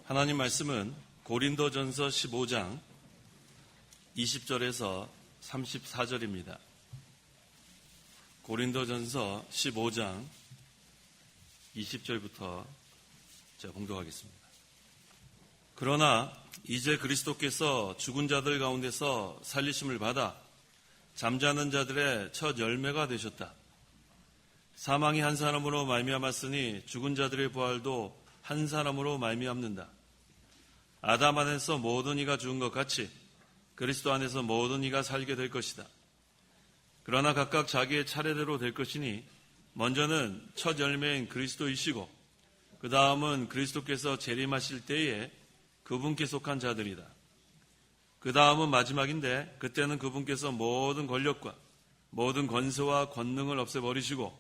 하나님 말씀은 고린도전서 15장 20절에서 34절입니다. 고린도전서 15장 20절부터 제가 봉독하겠습니다. 그러나 이제 그리스도께서 죽은 자들 가운데서 살리심을 받아 잠자는 자들의 첫 열매가 되셨다. 사망이 한 사람으로 말미암았으니 죽은 자들의 부활도 한 사람으로 말미암는다. 아담 안에서 모든 이가 죽은 것 같이 그리스도 안에서 모든 이가 살게 될 것이다. 그러나 각각 자기의 차례대로 될 것이니 먼저는 첫 열매인 그리스도이시고 그 다음은 그리스도께서 재림하실 때에 그분께 속한 자들이다. 그 다음은 마지막인데 그때는 그분께서 모든 권력과 모든 권세와 권능을 없애버리시고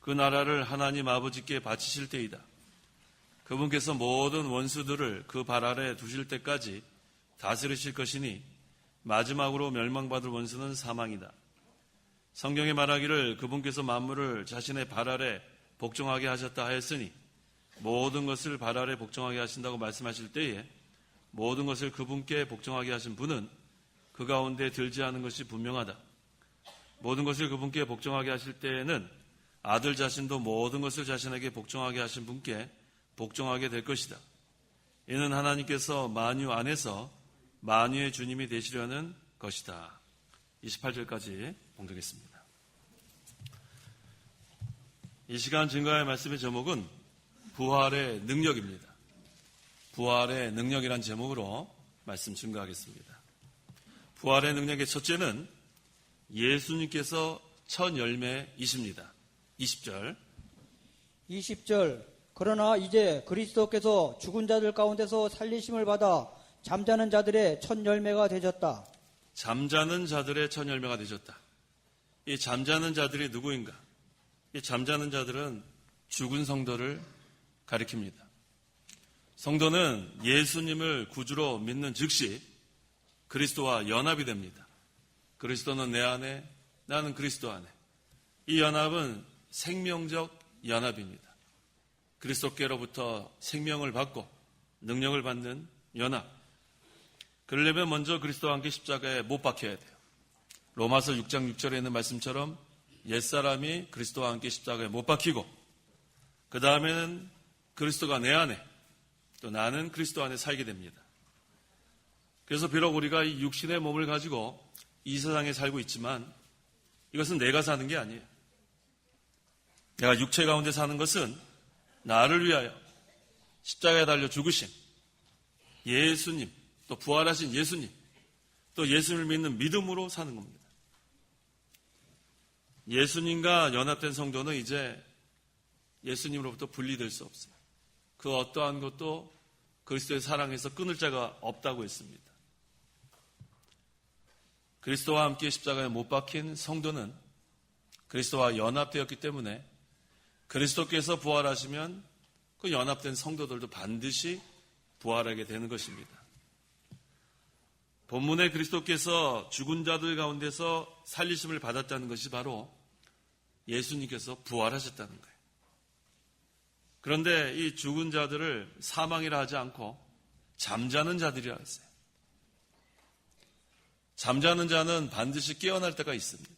그 나라를 하나님 아버지께 바치실 때이다. 그분께서 모든 원수들을 그 발 아래 두실 때까지 다스리실 것이니 마지막으로 멸망받을 원수는 사망이다. 성경에 말하기를 그분께서 만물을 자신의 발 아래 복종하게 하셨다 하였으니 모든 것을 발 아래 복종하게 하신다고 말씀하실 때에 모든 것을 그분께 복종하게 하신 분은 그 가운데 들지 않은 것이 분명하다. 모든 것을 그분께 복종하게 하실 때에는 아들 자신도 모든 것을 자신에게 복종하게 하신 분께 복종하게 될 것이다. 이는 하나님께서 만유 안에서 만유의 주님이 되시려는 것이다. 28절까지 봉독했습니다. 이 시간 증거할 말씀의 제목은 부활의 능력입니다. 부활의 능력이란 제목으로 말씀 증거하겠습니다. 부활의 능력의 첫째는 예수님께서 첫 열매이십니다. 20절 그러나 이제 그리스도께서 죽은 자들 가운데서 살리심을 받아 잠자는 자들의 첫 열매가 되셨다. 잠자는 자들의 첫 열매가 되셨다. 이 잠자는 자들이 누구인가? 이 잠자는 자들은 죽은 성도를 가리킵니다. 성도는 예수님을 구주로 믿는 즉시 그리스도와 연합이 됩니다. 그리스도는 내 안에, 나는 그리스도 안에. 이 연합은 생명적 연합입니다. 그리스도께로부터 생명을 받고 능력을 받는 연합. 그러려면 먼저 그리스도와 함께 십자가에 못 박혀야 돼요. 로마서 6장 6절에 있는 말씀처럼 옛사람이 그리스도와 함께 십자가에 못 박히고 그 다음에는 그리스도가 내 안에 또 나는 그리스도 안에 살게 됩니다. 그래서 비록 우리가 이 육신의 몸을 가지고 이 세상에 살고 있지만 이것은 내가 사는 게 아니에요. 내가 육체 가운데 사는 것은 나를 위하여 십자가에 달려 죽으신 예수님, 또 부활하신 예수님, 또 예수님을 믿는 믿음으로 사는 겁니다. 예수님과 연합된 성도는 이제 예수님으로부터 분리될 수 없어요. 그 어떠한 것도 그리스도의 사랑에서 끊을 자가 없다고 했습니다. 그리스도와 함께 십자가에 못 박힌 성도는 그리스도와 연합되었기 때문에 그리스도께서 부활하시면 그 연합된 성도들도 반드시 부활하게 되는 것입니다. 본문에 그리스도께서 죽은 자들 가운데서 살리심을 받았다는 것이 바로 예수님께서 부활하셨다는 거예요. 그런데 이 죽은 자들을 사망이라 하지 않고 잠자는 자들이라 했어요. 잠자는 자는 반드시 깨어날 때가 있습니다.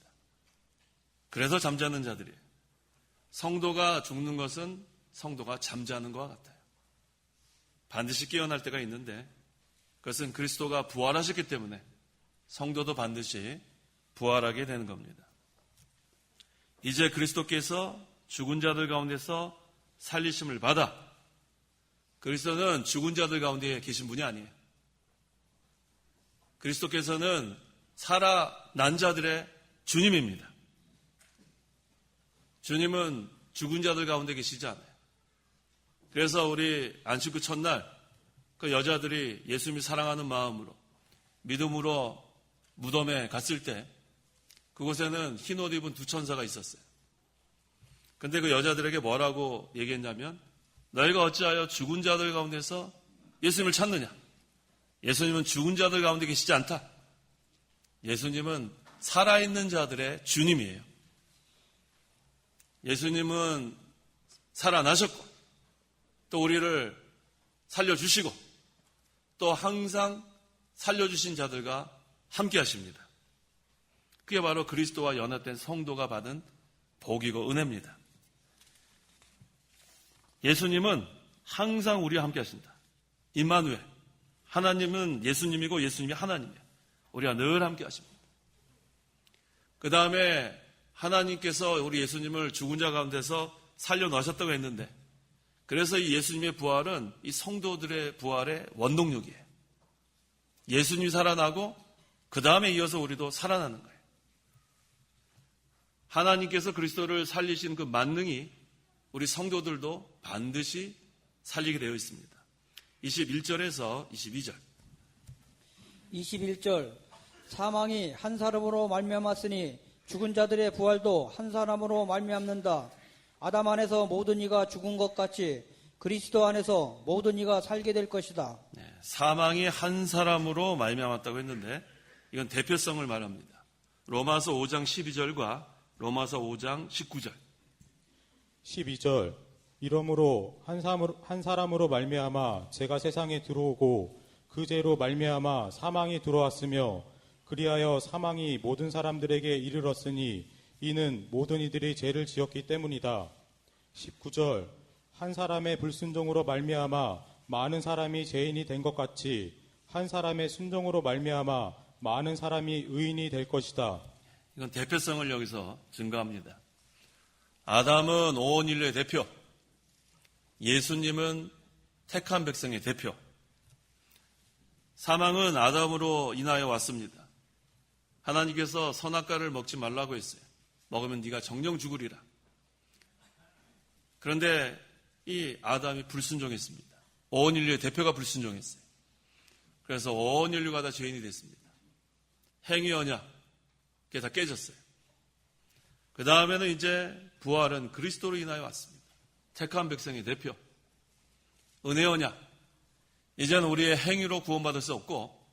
그래서 잠자는 자들이에요. 성도가 죽는 것은 성도가 잠자는 것과 같아요. 반드시 깨어날 때가 있는데 그것은 그리스도가 부활하셨기 때문에 성도도 반드시 부활하게 되는 겁니다. 이제 그리스도께서 죽은 자들 가운데서 살리심을 받아 그리스도는 죽은 자들 가운데 계신 분이 아니에요. 그리스도께서는 살아난 자들의 주님입니다. 주님은 죽은 자들 가운데 계시지 않아요. 그래서 우리 안식구 첫날 그 여자들이 예수님을 사랑하는 마음으로 믿음으로 무덤에 갔을 때 그곳에는 흰 옷 입은 두 천사가 있었어요. 근데 그 여자들에게 뭐라고 얘기했냐면 너희가 어찌하여 죽은 자들 가운데서 예수님을 찾느냐? 예수님은 죽은 자들 가운데 계시지 않다. 예수님은 살아있는 자들의 주님이에요. 예수님은 살아나셨고 또 우리를 살려주시고 또 항상 살려주신 자들과 함께 하십니다. 그게 바로 그리스도와 연합된 성도가 받은 복이고 은혜입니다. 예수님은 항상 우리와 함께 하신다. 임마누엘. 하나님은 예수님이고 예수님이 하나님이에요. 우리와 늘 함께 하십니다. 그 다음에 하나님께서 우리 예수님을 죽은 자 가운데서 살려놓으셨다고 했는데, 그래서 이 예수님의 부활은 이 성도들의 부활의 원동력이에요. 예수님이 살아나고 그 다음에 이어서 우리도 살아나는 거예요. 하나님께서 그리스도를 살리신 그 만능이 우리 성도들도 반드시 살리게 되어 있습니다. 21절에서 22절. 21절 사망이 한 사람으로 말미암았으니 죽은 자들의 부활도 한 사람으로 말미암는다. 아담 안에서 모든 이가 죽은 것 같이 그리스도 안에서 모든 이가 살게 될 것이다. 네, 사망이 한 사람으로 말미암았다고 했는데 이건 대표성을 말합니다. 로마서 5장 12절과 로마서 5장 19절. 12절 이러므로 한 사람으로 말미암아 죄가 세상에 들어오고 그 죄로 말미암아 사망이 들어왔으며 그리하여 사망이 모든 사람들에게 이르렀으니 이는 모든 이들이 죄를 지었기 때문이다. 19절 한 사람의 불순종으로 말미암아 많은 사람이 죄인이 된 것 같이 한 사람의 순종으로 말미암아 많은 사람이 의인이 될 것이다. 이건 대표성을 여기서 증거합니다. 아담은 온 인류의 대표, 예수님은 택한 백성의 대표. 사망은 아담으로 인하여 왔습니다. 하나님께서 선악과를 먹지 말라고 했어요. 먹으면 네가 정령 죽으리라. 그런데 이 아담이 불순종했습니다. 온 인류의 대표가 불순종했어요. 그래서 온 인류가 다 죄인이 됐습니다. 행위 언약, 그게 다 깨졌어요. 그 다음에는 이제 부활은 그리스도로 인하여 왔습니다. 택한 백성의 대표, 은혜 언약. 이제는 우리의 행위로 구원받을 수 없고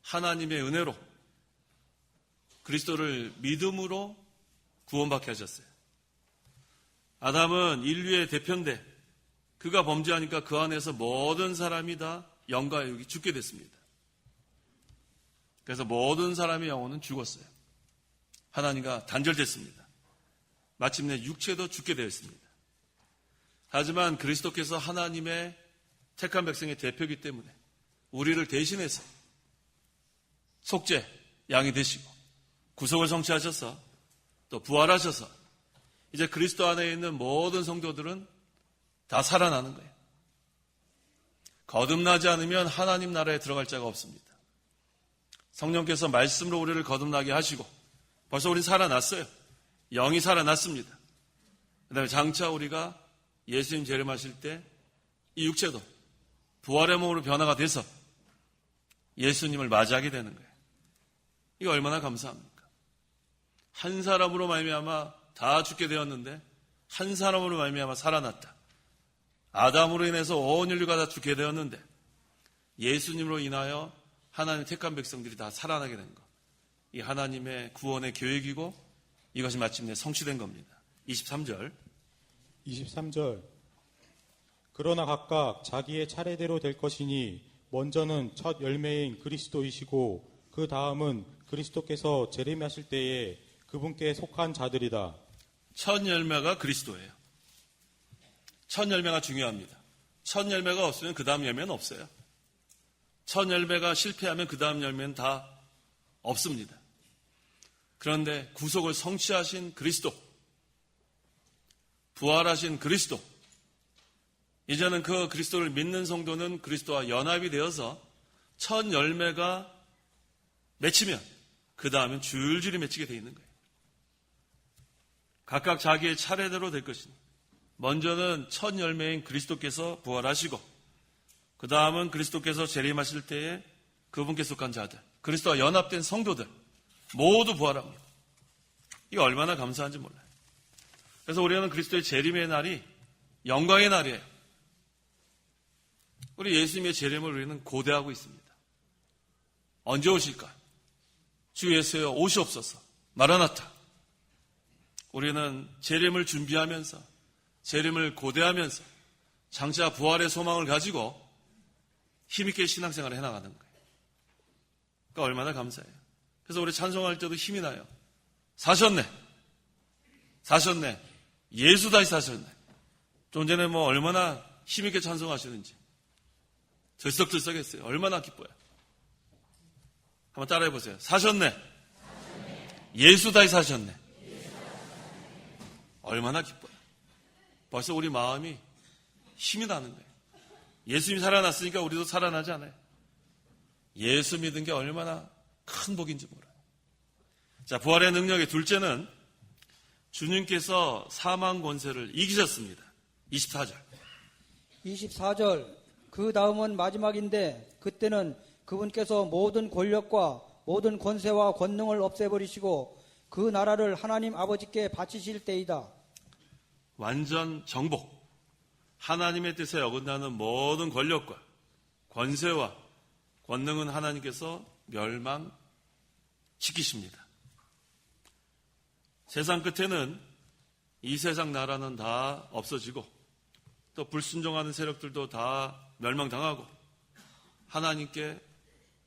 하나님의 은혜로 그리스도를 믿음으로 구원받게 하셨어요. 아담은 인류의 대표인데 그가 범죄하니까 그 안에서 모든 사람이 다 영과 육이 죽게 됐습니다. 그래서 모든 사람의 영혼은 죽었어요. 하나님과 단절됐습니다. 마침내 육체도 죽게 되었습니다. 하지만 그리스도께서 하나님의 택한 백성의 대표이기 때문에 우리를 대신해서 속죄, 양이 되시고 구속을 성취하셔서 또 부활하셔서 이제 그리스도 안에 있는 모든 성도들은 다 살아나는 거예요. 거듭나지 않으면 하나님 나라에 들어갈 자가 없습니다. 성령께서 말씀으로 우리를 거듭나게 하시고 벌써 우린 살아났어요. 영이 살아났습니다. 그 다음에 장차 우리가 예수님 재림하실 때 이 육체도 부활의 몸으로 변화가 돼서 예수님을 맞이하게 되는 거예요. 이거 얼마나 감사합니까? 한 사람으로 말미암아 다 죽게 되었는데 한 사람으로 말미암아 살아났다. 아담으로 인해서 온 인류가 다 죽게 되었는데 예수님으로 인하여 하나님의 택한 백성들이 다 살아나게 된 것. 이 하나님의 구원의 계획이고 이것이 마침내 성취된 겁니다. 23절. 23절 그러나 각각 자기의 차례대로 될 것이니 먼저는 첫 열매인 그리스도이시고 그 다음은 그리스도께서 재림하실 때에 그분께 속한 자들이다. 첫 열매가 그리스도예요. 첫 열매가 중요합니다. 첫 열매가 없으면 그 다음 열매는 없어요. 첫 열매가 실패하면 그 다음 열매는 다 없습니다. 그런데 구속을 성취하신 그리스도, 부활하신 그리스도, 이제는 그 그리스도를 믿는 성도는 그리스도와 연합이 되어서 첫 열매가 맺히면 그 다음엔 줄줄이 맺히게 되어 있는 거예요. 각각 자기의 차례대로 될 것이니 먼저는 첫 열매인 그리스도께서 부활하시고 그 다음은 그리스도께서 재림하실 때에 그분께 속한 자들, 그리스도와 연합된 성도들 모두 부활합니다. 이거 얼마나 감사한지 몰라요. 그래서 우리는 그리스도의 재림의 날이 영광의 날이에요. 우리 예수님의 재림을 우리는 고대하고 있습니다. 언제 오실까? 주 예수여 오시옵소서. 마라나타. 우리는 재림을 준비하면서 재림을 고대하면서 장차 부활의 소망을 가지고 힘있게 신앙생활을 해나가는 거예요. 그러니까 얼마나 감사해요. 그래서 우리 찬송할 때도 힘이 나요. 사셨네. 사셨네. 예수 다시 사셨네. 좀 전에 뭐 얼마나 힘있게 찬송하시는지. 들썩들썩했어요. 얼마나 기뻐요. 한번 따라해 보세요. 사셨네. 예수 다시 사셨네. 얼마나 기뻐요. 벌써 우리 마음이 힘이 나는 거예요. 예수님이 살아났으니까 우리도 살아나지 않아요. 예수 믿은 게 얼마나 큰 복인지 몰라요. 자, 부활의 능력의 둘째는 주님께서 사망 권세를 이기셨습니다. 24절. 24절. 그 다음은 마지막인데 그때는 그분께서 모든 권력과 모든 권세와 권능을 없애버리시고 그 나라를 하나님 아버지께 바치실 때이다. 완전 정복. 하나님의 뜻에 어긋나는 모든 권력과 권세와 권능은 하나님께서 멸망시키십니다. 세상 끝에는 이 세상 나라는 다 없어지고 또 불순종하는 세력들도 다 멸망당하고 하나님께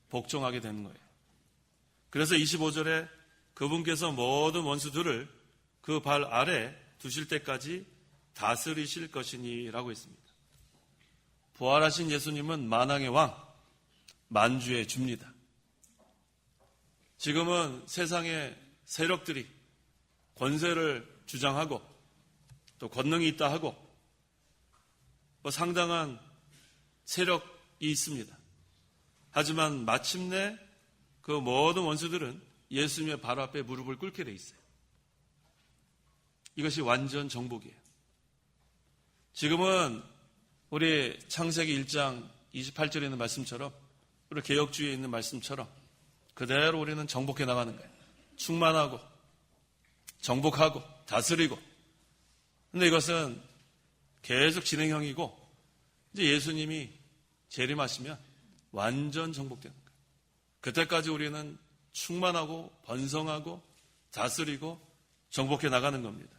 복종하게 되는 거예요. 그래서 25절에 그분께서 모든 원수들을 그 발 아래 두실 때까지 다스리실 것이니 라고 했습니다. 부활하신 예수님은 만왕의 왕, 만주의 주입니다. 지금은 세상의 세력들이 권세를 주장하고 또 권능이 있다 하고 뭐 상당한 세력이 있습니다. 하지만 마침내 그 모든 원수들은 예수님의 발 앞에 무릎을 꿇게 돼 있어요. 이것이 완전 정복이에요. 지금은 우리 창세기 1장 28절에 있는 말씀처럼 우리 개혁주의에 있는 말씀처럼 그대로 우리는 정복해 나가는 거예요. 충만하고 정복하고 다스리고. 근데 이것은 계속 진행형이고 이제 예수님이 재림하시면 완전 정복되는 거예요. 그때까지 우리는 충만하고 번성하고 다스리고 정복해 나가는 겁니다.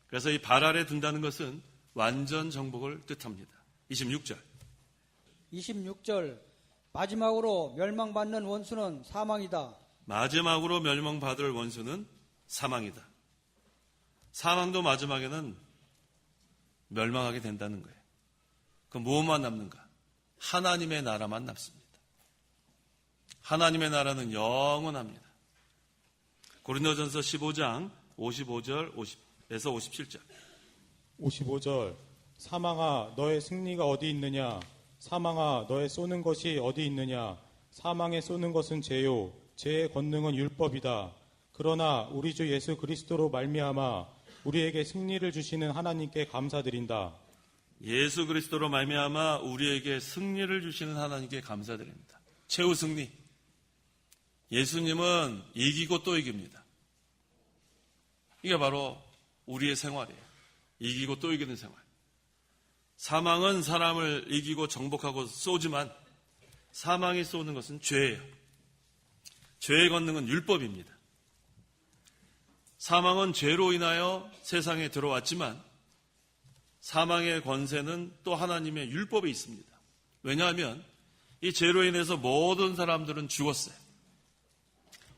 그래서 이 발 아래 둔다는 것은 완전 정복을 뜻합니다. 26절. 26절. 마지막으로 멸망받는 원수는 사망이다. 마지막으로 멸망받을 원수는 사망이다. 사망도 마지막에는 멸망하게 된다는 거예요. 그 무엇만 남는가? 하나님의 나라만 남습니다. 하나님의 나라는 영원합니다. 고린도전서 15장 55절 50에서 57절. 55절. 사망아 너의 승리가 어디 있느냐? 사망아 너의 쏘는 것이 어디 있느냐? 사망에 쏘는 것은 죄요 죄의 권능은 율법이다. 그러나 우리 주 예수 그리스도로 말미암아 우리에게 승리를 주시는 하나님께 감사드린다. 예수 그리스도로 말미암아 우리에게 승리를 주시는 하나님께 감사드립니다. 최후 승리. 예수님은 이기고 또 이깁니다. 이게 바로 우리의 생활이에요. 이기고 또 이기는 생활. 사망은 사람을 이기고 정복하고 쏘지만 사망이 쏘는 것은 죄예요. 죄의 권능은 율법입니다. 사망은 죄로 인하여 세상에 들어왔지만 사망의 권세는 또 하나님의 율법에 있습니다. 왜냐하면 이 죄로 인해서 모든 사람들은 죽었어요.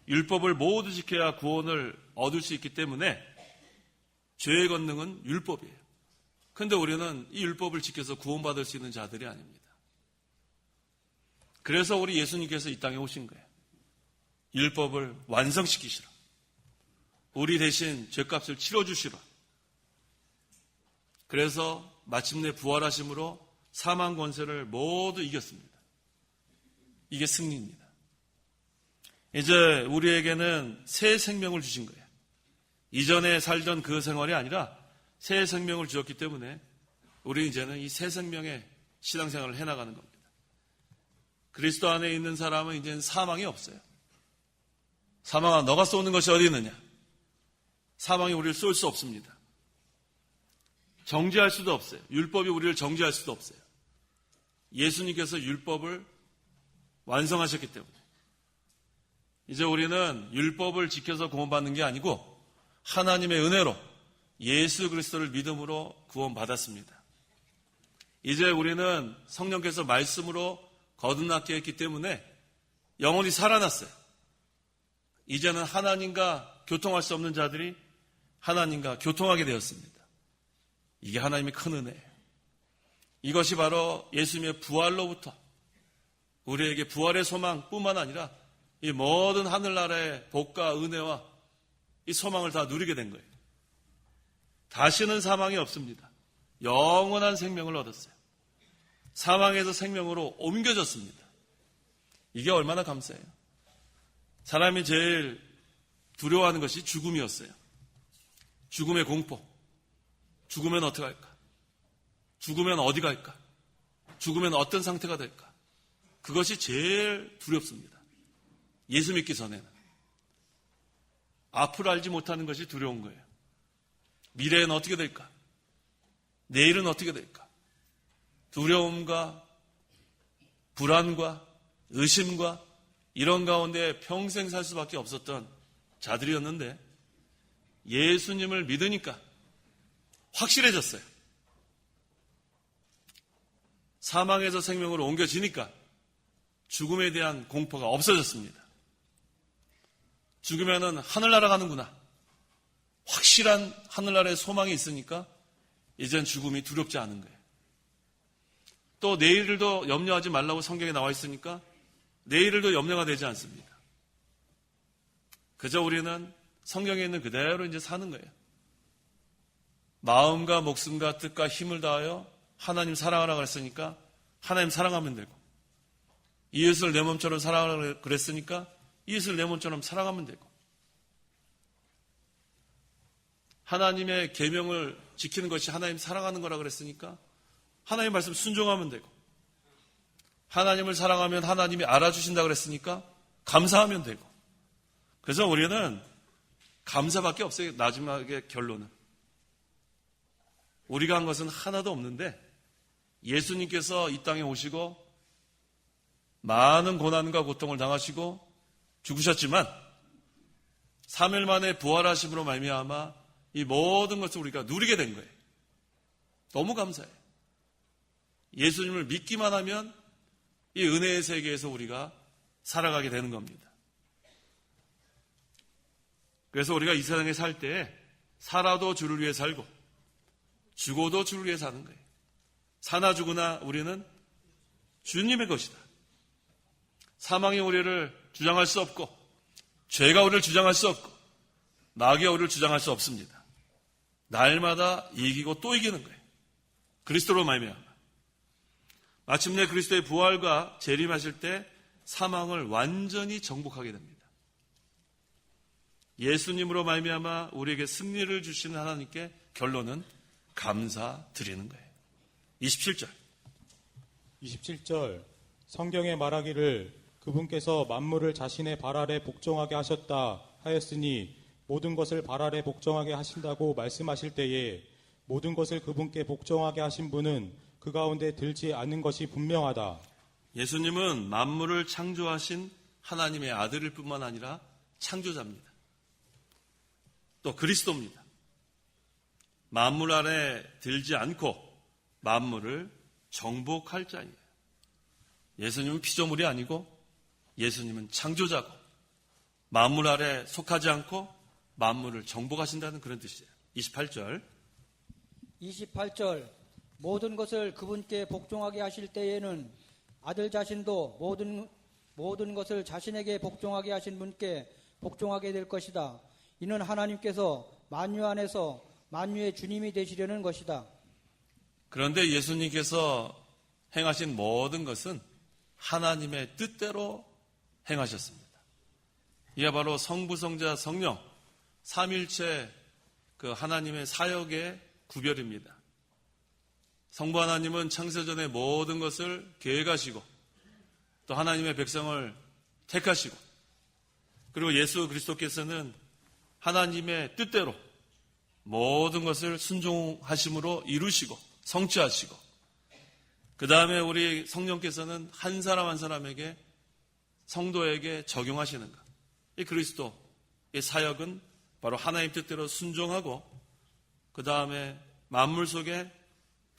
율법을 모두 지켜야 구원을 얻을 수 있기 때문에 죄의 권능은 율법이에요. 그런데 우리는 이 율법을 지켜서 구원받을 수 있는 자들이 아닙니다. 그래서 우리 예수님께서 이 땅에 오신 거예요. 율법을 완성시키시라. 우리 대신 죄값을 치러주시라. 그래서 마침내 부활하심으로 사망 권세를 모두 이겼습니다. 이게 승리입니다. 이제 우리에게는 새 생명을 주신 거예요. 이전에 살던 그 생활이 아니라 새 생명을 주었기 때문에 우리 이제는 이 새 생명의 신앙생활을 해나가는 겁니다. 그리스도 안에 있는 사람은 이제는 사망이 없어요. 사망아 너가 쏘는 것이 어디 있느냐? 사망이 우리를 쏠 수 없습니다. 정죄할 수도 없어요. 율법이 우리를 정죄할 수도 없어요. 예수님께서 율법을 완성하셨기 때문에 이제 우리는 율법을 지켜서 구원받는 게 아니고 하나님의 은혜로 예수 그리스도를 믿음으로 구원받았습니다. 이제 우리는 성령께서 말씀으로 거듭나게 했기 때문에 영혼이 살아났어요. 이제는 하나님과 교통할 수 없는 자들이 하나님과 교통하게 되었습니다. 이게 하나님의 큰 은혜예요. 이것이 바로 예수님의 부활로부터 우리에게 부활의 소망뿐만 아니라 이 모든 하늘나라의 복과 은혜와 이 소망을 다 누리게 된 거예요. 다시는 사망이 없습니다. 영원한 생명을 얻었어요. 사망에서 생명으로 옮겨졌습니다. 이게 얼마나 감사해요. 사람이 제일 두려워하는 것이 죽음이었어요. 죽음의 공포. 죽으면 어떻게 할까? 죽으면 어디 갈까? 죽으면 어떤 상태가 될까? 그것이 제일 두렵습니다. 예수 믿기 전에는. 앞을 알지 못하는 것이 두려운 거예요. 미래는 어떻게 될까? 내일은 어떻게 될까? 두려움과 불안과 의심과 이런 가운데 평생 살 수밖에 없었던 자들이었는데 예수님을 믿으니까 확실해졌어요. 사망에서 생명으로 옮겨지니까 죽음에 대한 공포가 없어졌습니다. 죽으면은 하늘나라 가는구나. 확실한 하늘나라의 소망이 있으니까 이젠 죽음이 두렵지 않은 거예요. 또 내일도 염려하지 말라고 성경에 나와 있으니까 내일도 염려가 되지 않습니다. 그저 우리는 성경에 있는 그대로 이제 사는 거예요. 마음과 목숨과 뜻과 힘을 다하여 하나님 사랑하라 그랬으니까 하나님 사랑하면 되고, 이웃을 내 몸처럼 사랑하라 그랬으니까 이웃을 내 몸처럼 사랑하면 되고, 하나님의 계명을 지키는 것이 하나님 사랑하는 거라 그랬으니까 하나님 말씀 순종하면 되고, 하나님을 사랑하면 하나님이 알아주신다 그랬으니까 감사하면 되고. 그래서 우리는 감사밖에 없어요. 마지막의 결론은 우리가 한 것은 하나도 없는데 예수님께서 이 땅에 오시고 많은 고난과 고통을 당하시고 죽으셨지만 3일 만에 부활하심으로 말미암아 이 모든 것을 우리가 누리게 된 거예요. 너무 감사해요. 예수님을 믿기만 하면 이 은혜의 세계에서 우리가 살아가게 되는 겁니다. 그래서 우리가 이 세상에 살 때 살아도 주를 위해 살고 죽어도 주를 위해 사는 거예요. 사나 죽으나 우리는 주님의 것이다. 사망이 우리를 주장할 수 없고 죄가 우리를 주장할 수 없고 마귀가 우리를 주장할 수 없습니다. 날마다 이기고 또 이기는 거예요. 그리스도로 말미암아. 마침내 그리스도의 부활과 재림하실 때 사망을 완전히 정복하게 됩니다. 예수님으로 말미암아 우리에게 승리를 주시는 하나님께 결론은 감사드리는 거예요. 27절 성경에 말하기를 그분께서 만물을 자신의 발 아래 복종하게 하셨다 하였으니 모든 것을 발 아래 복종하게 하신다고 말씀하실 때에 모든 것을 그분께 복종하게 하신 분은 그 가운데 들지 않는 것이 분명하다. 예수님은 만물을 창조하신 하나님의 아들일 뿐만 아니라 창조자입니다. 또 그리스도입니다. 만물 아래 들지 않고 만물을 정복할 자예요. 예수님은 피조물이 아니고 예수님은 창조자고 만물 아래 속하지 않고 만물을 정복하신다는 그런 뜻이에요. 28절 모든 것을 그분께 복종하게 하실 때에는 아들 자신도 모든 것을 자신에게 복종하게 하신 분께 복종하게 될 것이다. 이는 하나님께서 만유 안에서 만유의 주님이 되시려는 것이다. 그런데 예수님께서 행하신 모든 것은 하나님의 뜻대로 행하셨습니다. 이게 바로 성부, 성자, 성령 삼일체 그 하나님의 사역의 구별입니다. 성부 하나님은 창세전의 모든 것을 계획하시고 또 하나님의 백성을 택하시고 그리고 예수 그리스도께서는 하나님의 뜻대로 모든 것을 순종하심으로 이루시고 성취하시고 그 다음에 우리 성령께서는 한 사람 한 사람에게 성도에게 적용하시는 것. 이 그리스도의 사역은 바로 하나님 뜻대로 순종하고 그 다음에 만물 속에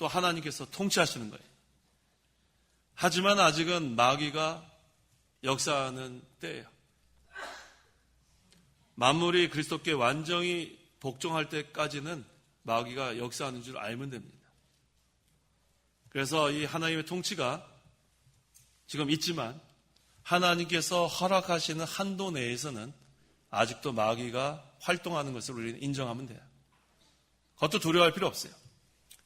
또 하나님께서 통치하시는 거예요. 하지만 아직은 마귀가 역사하는 때예요. 만물이 그리스도께 완전히 복종할 때까지는 마귀가 역사하는 줄 알면 됩니다. 그래서 이 하나님의 통치가 지금 있지만 하나님께서 허락하시는 한도 내에서는 아직도 마귀가 활동하는 것을 우리는 인정하면 돼요. 그것도 두려워할 필요 없어요.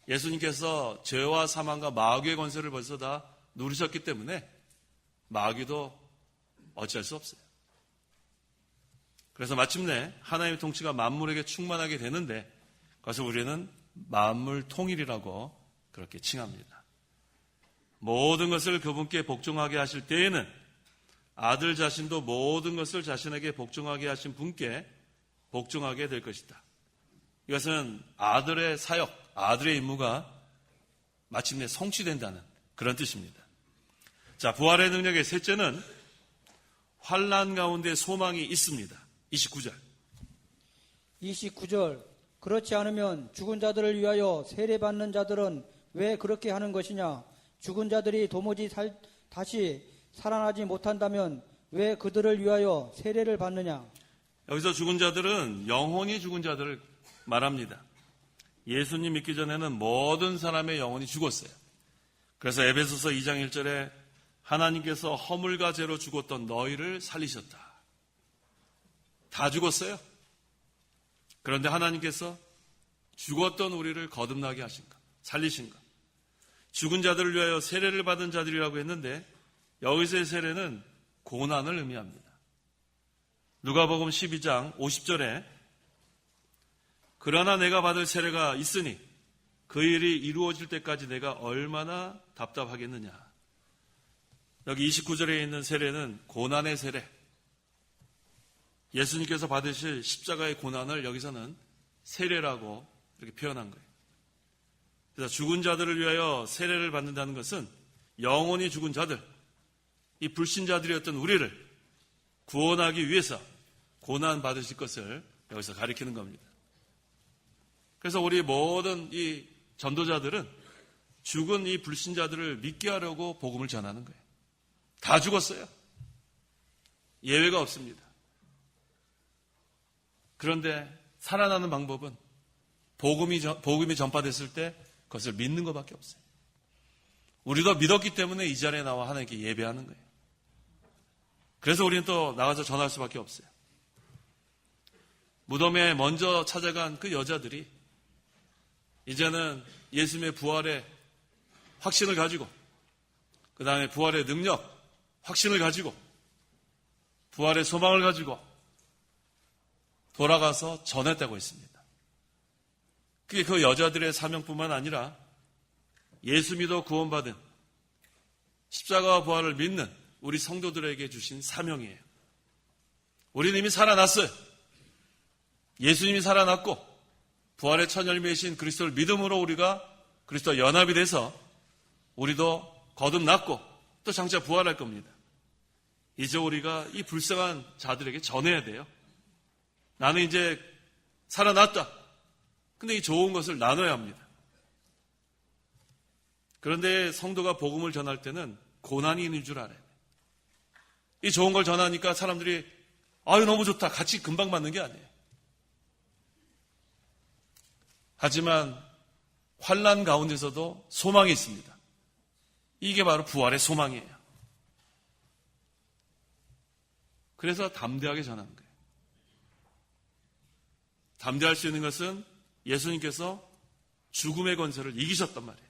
예수님께서 죄와 사망과 마귀의 권세를 벌써 다 누리셨기 때문에 마귀도 어찌할 수 없어요. 그래서 마침내 하나님의 통치가 만물에게 충만하게 되는데 그것을 우리는 만물 통일이라고 그렇게 칭합니다. 모든 것을 그분께 복종하게 하실 때에는 아들 자신도 모든 것을 자신에게 복종하게 하신 분께 복종하게 될 것이다. 이것은 아들의 사역, 아들의 임무가 마침내 성취된다는 그런 뜻입니다. 자, 부활의 능력의 셋째는 환난 가운데 소망이 있습니다. 29절. 29절. 그렇지 않으면 죽은 자들을 위하여 세례받는 자들은 왜 그렇게 하는 것이냐? 죽은 자들이 도무지 다시 살아나지 못한다면 왜 그들을 위하여 세례를 받느냐? 여기서 죽은 자들은 영혼이 죽은 자들을 말합니다. 예수님 믿기 전에는 모든 사람의 영혼이 죽었어요. 그래서 에베소서 2장 1절에 하나님께서 허물과 죄로 죽었던 너희를 살리셨다. 다 죽었어요. 그런데 하나님께서 죽었던 우리를 거듭나게 하신 것, 살리신 것. 죽은 자들을 위하여 세례를 받은 자들이라고 했는데 여기서의 세례는 고난을 의미합니다. 누가복음 12장 50절에 그러나 내가 받을 세례가 있으니 그 일이 이루어질 때까지 내가 얼마나 답답하겠느냐. 여기 29절에 있는 세례는 고난의 세례. 예수님께서 받으실 십자가의 고난을 여기서는 세례라고 이렇게 표현한 거예요. 그래서 죽은 자들을 위하여 세례를 받는다는 것은 영혼이 죽은 자들, 이 불신자들이었던 우리를 구원하기 위해서 고난 받으실 것을 여기서 가리키는 겁니다. 그래서 우리 모든 이 전도자들은 죽은 이 불신자들을 믿게 하려고 복음을 전하는 거예요. 다 죽었어요. 예외가 없습니다. 그런데 살아나는 방법은 복음이 전파됐을 때 그것을 믿는 것밖에 없어요. 우리도 믿었기 때문에 이 자리에 나와 하나님께 예배하는 거예요. 그래서 우리는 또 나가서 전할 수밖에 없어요. 무덤에 먼저 찾아간 그 여자들이 이제는 예수님의 부활의 확신을 가지고 그 다음에 부활의 능력, 확신을 가지고 부활의 소망을 가지고 돌아가서 전했다고 했습니다. 그게 그 여자들의 사명뿐만 아니라 예수 믿어 구원받은 십자가와 부활을 믿는 우리 성도들에게 주신 사명이에요. 우리는 이미 살아났어요. 예수님이 살아났고 부활의 첫 열매이신 그리스도를 믿음으로 우리가 그리스도와 연합이 돼서 우리도 거듭났고 또 장차 부활할 겁니다. 이제 우리가 이 불쌍한 자들에게 전해야 돼요. 나는 이제 살아났다. 근데 이 좋은 것을 나눠야 합니다. 그런데 성도가 복음을 전할 때는 고난이 있는 줄 알아요. 이 좋은 걸 전하니까 사람들이 아유 너무 좋다. 같이 금방 받는 게 아니에요. 하지만 환난 가운데서도 소망이 있습니다. 이게 바로 부활의 소망이에요. 그래서 담대하게 전하는 거예요. 담대할 수 있는 것은 예수님께서 죽음의 권세를 이기셨단 말이에요.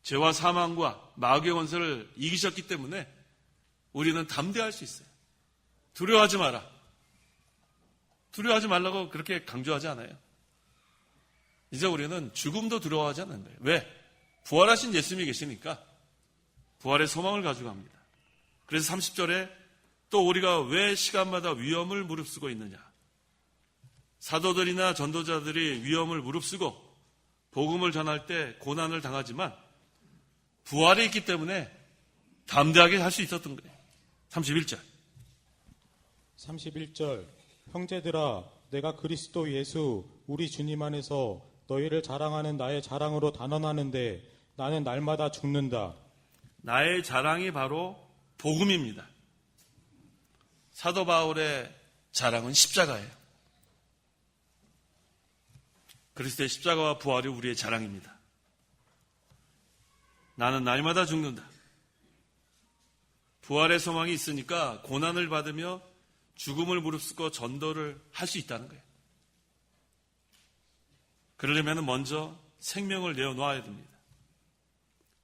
죄와 사망과 마귀의 권세를 이기셨기 때문에 우리는 담대할 수 있어요. 두려워하지 마라. 두려워하지 말라고 그렇게 강조하지 않아요. 이제 우리는 죽음도 두려워하지 않는 거예요. 왜? 부활하신 예수님이 계시니까 부활의 소망을 가지고 합니다. 그래서 30절에 또 우리가 왜 시간마다 위험을 무릅쓰고 있느냐. 사도들이나 전도자들이 위험을 무릅쓰고 복음을 전할 때 고난을 당하지만 부활이 있기 때문에 담대하게 할 수 있었던 거예요. 31절. 31절. 형제들아, 내가 그리스도 예수 우리 주님 안에서 너희를 자랑하는 나의 자랑으로 단언하는데 나는 날마다 죽는다. 나의 자랑이 바로 복음입니다. 사도 바울의 자랑은 십자가예요. 그리스도의 십자가와 부활이 우리의 자랑입니다. 나는 날마다 죽는다. 부활의 소망이 있으니까 고난을 받으며 죽음을 무릅쓰고 전도를 할 수 있다는 거예요. 그러려면 먼저 생명을 내어놓아야 됩니다.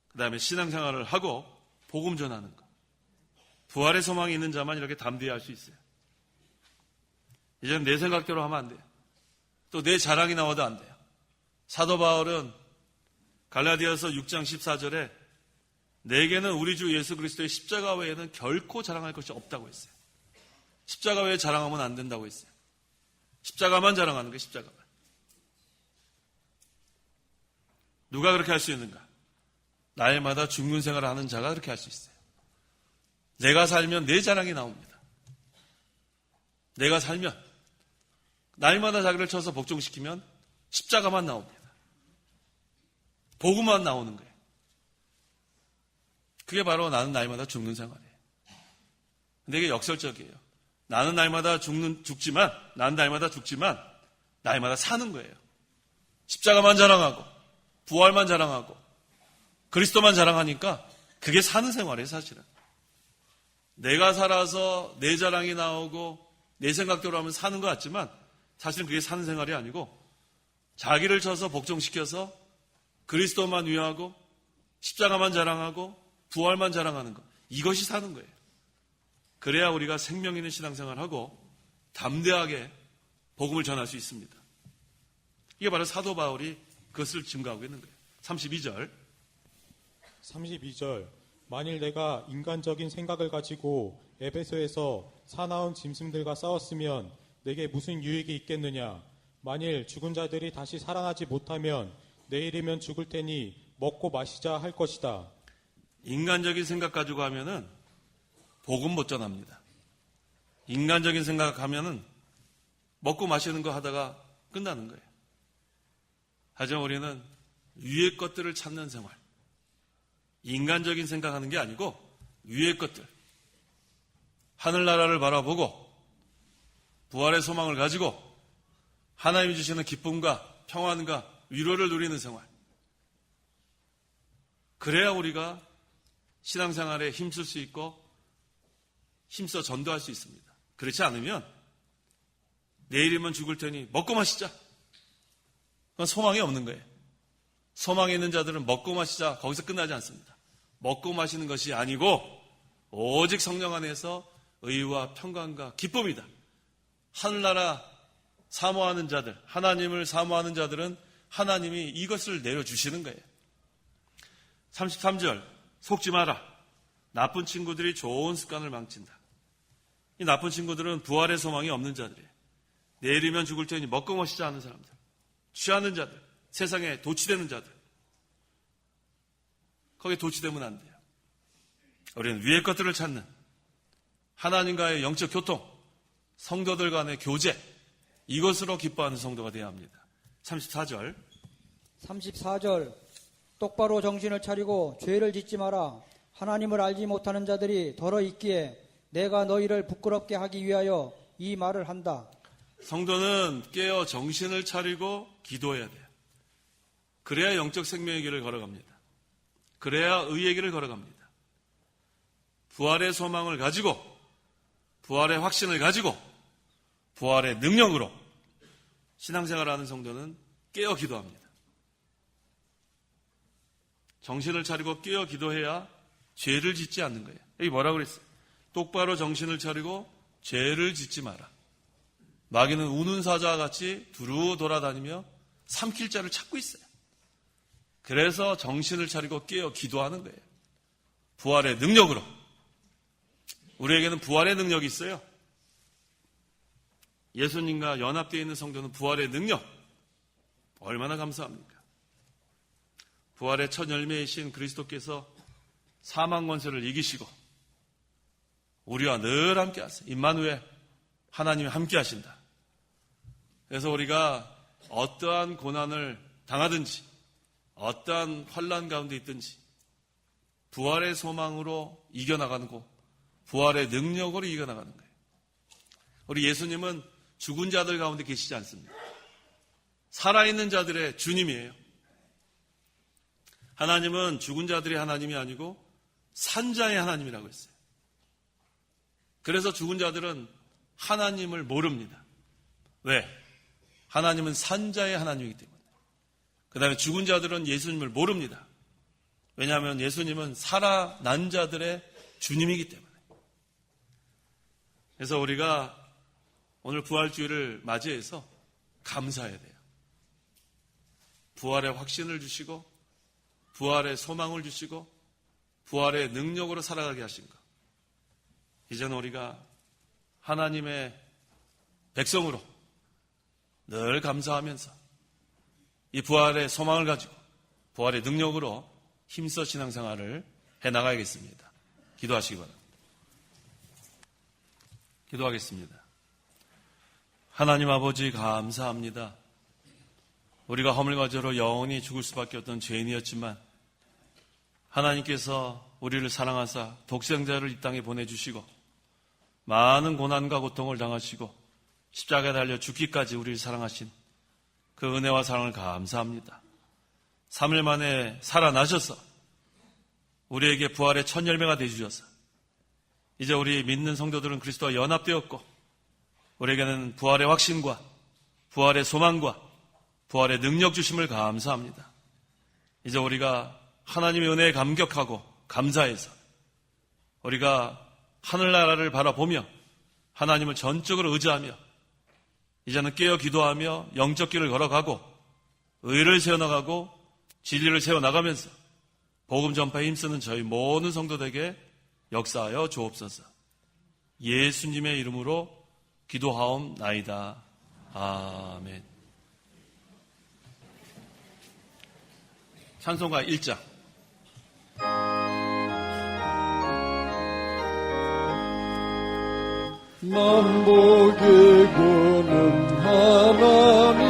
그 다음에 신앙생활을 하고 복음 전하는 것. 부활의 소망이 있는 자만 이렇게 담대히 할 수 있어요. 이제는 내 생각대로 하면 안 돼요. 또 내 자랑이 나와도 안 돼요. 사도 바울은 갈라디아서 6장 14절에 내게는 우리 주 예수 그리스도의 십자가 외에는 결코 자랑할 것이 없다고 했어요. 십자가 외에 자랑하면 안 된다고 했어요. 십자가만 자랑하는 거예요. 십자가만. 누가 그렇게 할 수 있는가? 날마다 죽는 생활을 하는 자가 그렇게 할 수 있어요. 내가 살면 내 자랑이 나옵니다. 내가 살면 날마다 자기를 쳐서 복종시키면 십자가만 나옵니다. 복음만 나오는 거예요. 그게 바로 나는 날마다 죽는 생활이에요. 근데 이게 역설적이에요. 나는 날마다 죽지만 날마다 사는 거예요. 십자가만 자랑하고 부활만 자랑하고 그리스도만 자랑하니까 그게 사는 생활이에요. 사실은 내가 살아서 내 자랑이 나오고 내 생각대로 하면 사는 것 같지만 사실은 그게 사는 생활이 아니고 자기를 쳐서 복종시켜서 그리스도만 위하고 십자가만 자랑하고 부활만 자랑하는 것, 이것이 사는 거예요. 그래야 우리가 생명 있는 신앙생활을 하고 담대하게 복음을 전할 수 있습니다. 이게 바로 사도 바울이 그것을 증거하고 있는 거예요. 32절 만일 내가 인간적인 생각을 가지고 에베소에서 사나운 짐승들과 싸웠으면 내게 무슨 유익이 있겠느냐. 만일 죽은 자들이 다시 살아나지 못하면 내일이면 죽을 테니 먹고 마시자 할 것이다. 인간적인 생각 가지고 하면은 복음 못 전합니다. 인간적인 생각하면은 먹고 마시는 거 하다가 끝나는 거예요. 하지만 우리는 위의 것들을 찾는 생활. 인간적인 생각하는 게 아니고 위의 것들. 하늘나라를 바라보고 부활의 소망을 가지고 하나님이 주시는 기쁨과 평안과 위로를 누리는 생활. 그래야 우리가 신앙생활에 힘쓸 수 있고 힘써 전도할 수 있습니다. 그렇지 않으면 내일이면 죽을 테니 먹고 마시자. 그건 소망이 없는 거예요. 소망이 있는 자들은 먹고 마시자 거기서 끝나지 않습니다. 먹고 마시는 것이 아니고 오직 성령 안에서 의와 평강과 기쁨이다. 하늘나라 사모하는 자들, 하나님을 사모하는 자들은 하나님이 이것을 내려주시는 거예요. 33절 속지 마라. 나쁜 친구들이 좋은 습관을 망친다. 이 나쁜 친구들은 부활의 소망이 없는 자들이에요. 내일이면 죽을 테니 먹고 마시자 하는 사람들, 취하는 자들, 세상에 도취되는 자들. 거기에 도취되면 안 돼요. 우리는 위의 것들을 찾는 하나님과의 영적 교통, 성도들 간의 교제, 이것으로 기뻐하는 성도가 되어야 합니다. 34절 똑바로 정신을 차리고 죄를 짓지 마라. 하나님을 알지 못하는 자들이 더러 있기에 내가 너희를 부끄럽게 하기 위하여 이 말을 한다. 성도는 깨어 정신을 차리고 기도해야 돼요. 그래야 영적 생명의 길을 걸어갑니다. 그래야 의의 길을 걸어갑니다. 부활의 소망을 가지고 부활의 확신을 가지고 부활의 능력으로 신앙생활을 하는 성도는 깨어 기도합니다. 정신을 차리고 깨어 기도해야 죄를 짓지 않는 거예요. 여기 뭐라고 그랬어요? 똑바로 정신을 차리고 죄를 짓지 마라. 마귀는 우는 사자와 같이 두루 돌아다니며 삼킬 자를 찾고 있어요. 그래서 정신을 차리고 깨어 기도하는 거예요. 부활의 능력으로. 우리에게는 부활의 능력이 있어요. 예수님과 연합되어 있는 성도는 부활의 능력. 얼마나 감사합니까? 부활의 첫 열매이신 그리스도께서 사망 권세를 이기시고 우리와 늘 함께 하세요. 임마누엘, 하나님이 함께 하신다. 그래서 우리가 어떠한 고난을 당하든지 어떠한 환난 가운데 있든지 부활의 소망으로 이겨나가는 거, 부활의 능력으로 이겨나가는 거예요. 우리 예수님은 죽은 자들 가운데 계시지 않습니다. 살아있는 자들의 주님이에요. 하나님은 죽은 자들의 하나님이 아니고 산자의 하나님이라고 했어요. 그래서 죽은 자들은 하나님을 모릅니다. 왜? 하나님은 산자의 하나님이기 때문에. 그 다음에 죽은 자들은 예수님을 모릅니다. 왜냐하면 예수님은 살아난 자들의 주님이기 때문에. 그래서 우리가 오늘 부활주일을 맞이해서 감사해야 돼요. 부활의 확신을 주시고 부활의 소망을 주시고 부활의 능력으로 살아가게 하신 것. 이제는 우리가 하나님의 백성으로 늘 감사하면서 이 부활의 소망을 가지고 부활의 능력으로 힘써 신앙생활을 해나가야겠습니다. 기도하시기 바랍니다. 기도하겠습니다. 하나님 아버지 감사합니다. 우리가 허물과제로 영원히 죽을 수밖에 없던 죄인이었지만 하나님께서 우리를 사랑하사 독생자를 이 땅에 보내주시고 많은 고난과 고통을 당하시고 십자가에 달려 죽기까지 우리를 사랑하신 그 은혜와 사랑을 감사합니다. 3일 만에 살아나셔서 우리에게 부활의 첫 열매가 되주셔서 이제 우리 믿는 성도들은 그리스도와 연합되었고 우리에게는 부활의 확신과 부활의 소망과 부활의 능력 주심을 감사합니다. 이제 우리가 하나님의 은혜에 감격하고 감사해서 우리가 하늘나라를 바라보며 하나님을 전적으로 의지하며 이제는 깨어 기도하며 영적 길을 걸어가고 의를 세워나가고 진리를 세워나가면서 복음 전파에 힘쓰는 저희 모든 성도들에게 역사하여 주옵소서. 예수님의 이름으로 기도하옵나이다. 아멘. 찬송가 1장. 만복의 구는 하나님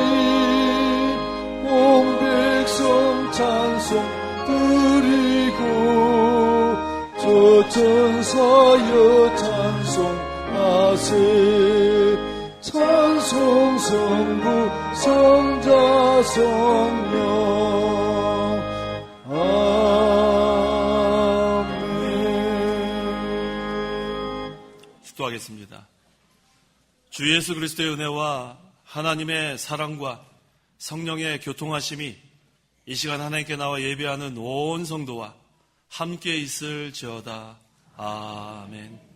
온 백성 찬송 드리고 저 천사여 찬송하세 찬송 성부 성자 성령 아멘. 축도하겠습니다. 주 예수 그리스도의 은혜와 하나님의 사랑과 성령의 교통하심이 이 시간 하나님께 나와 예배하는 온 성도와 함께 있을지어다. 아멘.